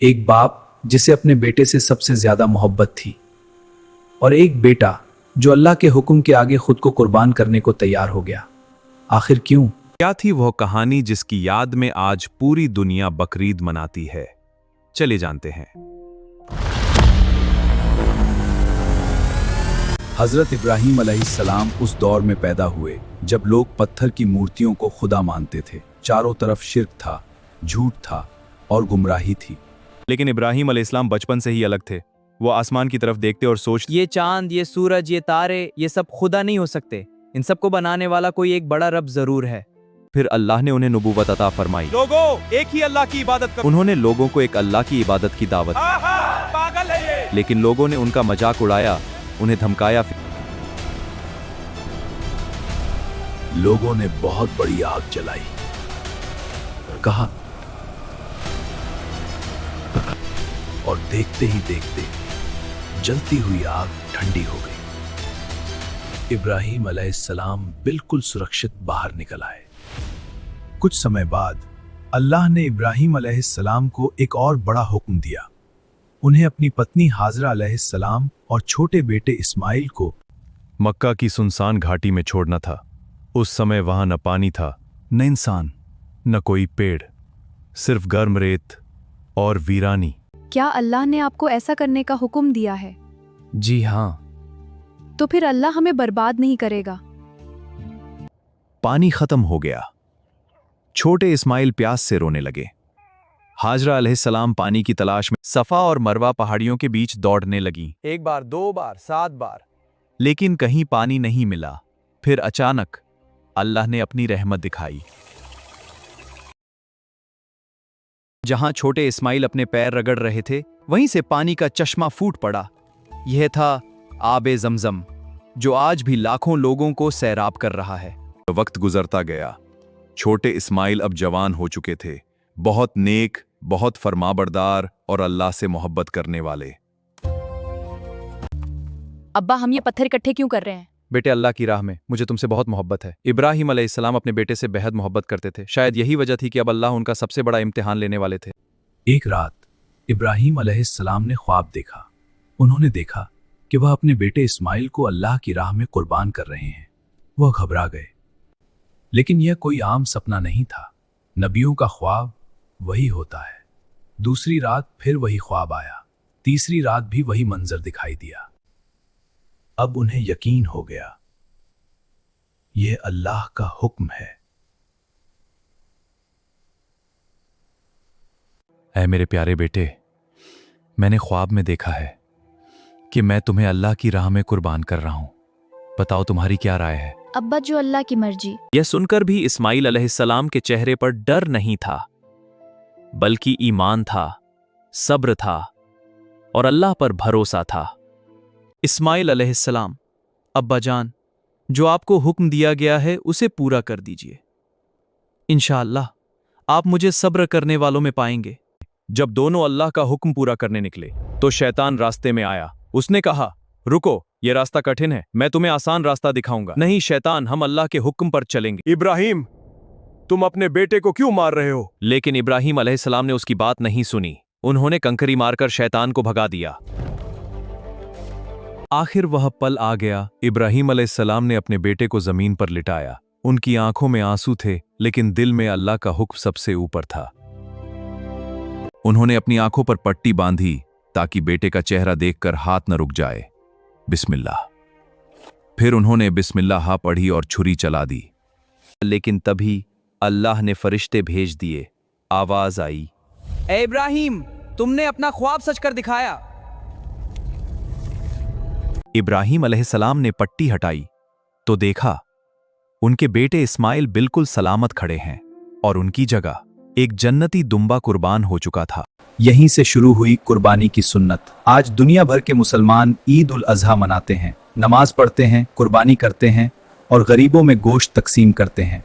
एक बाप जिसे अपने बेटे से सबसे ज्यादा मोहब्बत थी, और एक बेटा जो अल्लाह के हुक्म के आगे खुद को कुर्बान करने को तैयार हो गया। आखिर क्यों? क्या थी वह कहानी जिसकी याद में आज पूरी दुनिया बकरीद मनाती है? चले जानते हैं। हजरत इब्राहीम अलैहिस्सलाम उस दौर में पैदा हुए जब लोग पत्थर की मूर्तियों को खुदा मानते थे। चारों तरफ शिर्क था, झूठ था और गुमराही थी। लेकिन इब्राहीम अलैहिस्सलाम बचपन से ही अलग थे। वो आसमान की तरफ देखते और सोचते, ये चांद, ये सूरज, ये तारे, ये सब खुदा नहीं हो सकते। इन सबको बनाने वाला कोई एक बड़ा रब जरूर है। फिर अल्लाह ने उन्हें नबूवत अता फरमाई। लोगों, एक ही अल्लाह की इबादत करो। उन्होंने लोगों को एक अल्लाह की इबादत की दावत दी। पागल है ये। लेकिन लोगों ने उनका मजाक उड़ाया, उन्हें धमकाया। लोगों ने बहुत बड़ी आग जलाई, कहा, और देखते ही देखते जलती हुई आग ठंडी हो गई। इब्राहीम अलैहिस्सलाम बिल्कुल सुरक्षित बाहर निकल आए। कुछ समय बाद अल्लाह ने इब्राहीम अलैहिस्सलाम को एक और बड़ा हुक्म दिया। उन्हें अपनी पत्नी हाजरा अलैहिस्सलाम और छोटे बेटे इस्माइल को मक्का की सुनसान घाटी में छोड़ना था। उस समय वहां न पानी था, न इंसान, न कोई पेड़, सिर्फ गर्म रेत और वीरानी। क्या अल्लाह ने आपको ऐसा करने का हुक्म दिया है? जी हाँ। तो फिर अल्लाह हमें बर्बाद नहीं करेगा। पानी खत्म हो गया। छोटे इस्माइल प्यास से रोने लगे। हाजरा अलैहिस्सलाम पानी की तलाश में सफा और मरवा पहाड़ियों के बीच दौड़ने लगी। 1 बार, 2 बार, 7 बार, लेकिन कहीं पानी नहीं मिला। फिर अचानक अल्लाह ने अपनी रहमत दिखाई। जहां छोटे इस्माइल अपने पैर रगड़ रहे थे, वहीं से पानी का चश्मा फूट पड़ा। यह था आबे ज़मज़म, जो आज भी लाखों लोगों को सैराब कर रहा है। वक्त गुजरता गया। छोटे इस्माइल अब जवान हो चुके थे, बहुत नेक, बहुत फरमाबरदार और अल्लाह से मोहब्बत करने वाले। अब्बा, हम ये पत्थर इकट्ठे क्यों कर रहे हैं? बेटे, अल्लाह की राह में मुझे तुमसे बहुत मोहब्बत है। इब्राहीम अलैहिस्सलाम अपने बेटे से बेहद मोहब्बत करते थे। शायद यही वजह थी कि अब अल्लाह उनका सबसे बड़ा इम्तिहान लेने वाले थे। एक रात इब्राहीम अलैहिस्सलाम ने ख्वाब देखा। उन्होंने देखा कि वह अपने बेटे इस्माइल को अल्लाह की राह में कुर्बान कर रहे हैं। वह घबरा गए, लेकिन यह कोई आम सपना नहीं था। नबियों का ख्वाब वही होता है। दूसरी रात फिर वही ख्वाब आया। तीसरी रात भी वही मंजर दिखाई दिया। अब उन्हें यकीन हो गया, यह अल्लाह का हुक्म है। ऐ मेरे प्यारे बेटे, मैंने ख्वाब में देखा है कि मैं तुम्हें अल्लाह की राह में कुर्बान कर रहा हूं। बताओ तुम्हारी क्या राय है? अब्बा, जो अल्लाह की मर्जी। यह सुनकर भी इस्माइल अलैहिस्सलाम के चेहरे पर डर नहीं था, बल्कि ईमान था, सब्र था और अल्लाह पर भरोसा था। इस्माइल अलैहिस्सलाम, अब्बा जान, जो आपको हुक्म दिया गया है उसे पूरा कर दीजिए। इंशाअल्लाह आप मुझे सब्र करने वालों में पाएंगे। जब दोनों अल्लाह का हुक्म पूरा करने निकले तो शैतान रास्ते में आया। उसने कहा, रुको, यह रास्ता कठिन है, मैं तुम्हें आसान रास्ता दिखाऊंगा। नहीं शैतान, हम अल्लाह के हुक्म पर चलेंगे। इब्राहीम, तुम अपने बेटे को क्यों मार रहे हो? लेकिन इब्राहीम अलैहिस्सलाम ने उसकी बात नहीं सुनी। उन्होंने कंकरी मारकर शैतान को भगा दिया। आखिर वह पल आ गया। इब्राहीम अलैहिस्सलाम ने अपने बेटे को जमीन पर लिटाया। उनकी आंखों में आंसू थे, लेकिन दिल में अल्लाह का हुक्म सबसे ऊपर था। उन्होंने अपनी आंखों पर पट्टी बांधी ताकि बेटे का चेहरा देखकर हाथ न रुक जाए। बिस्मिल्लाह। फिर उन्होंने बिस्मिल्लाह पढ़ी और छुरी चला दी। लेकिन तभी अल्लाह ने फरिश्ते भेज दिए। आवाज आई, ए इब्राहीम, तुमने अपना ख्वाब सच कर दिखाया। इब्राहीम अलैहिस्सलाम ने पट्टी हटाई तो देखा उनके बेटे इस्माइल बिल्कुल सलामत खड़े हैं और उनकी जगह एक जन्नती दुम्बा कुर्बान हो चुका था। यहीं से शुरू हुई कुर्बानी की सुन्नत। आज दुनिया भर के मुसलमान ईद उल अजहा मनाते हैं, नमाज पढ़ते हैं, कुर्बानी करते हैं और गरीबों में गोश्त तकसीम करते हैं।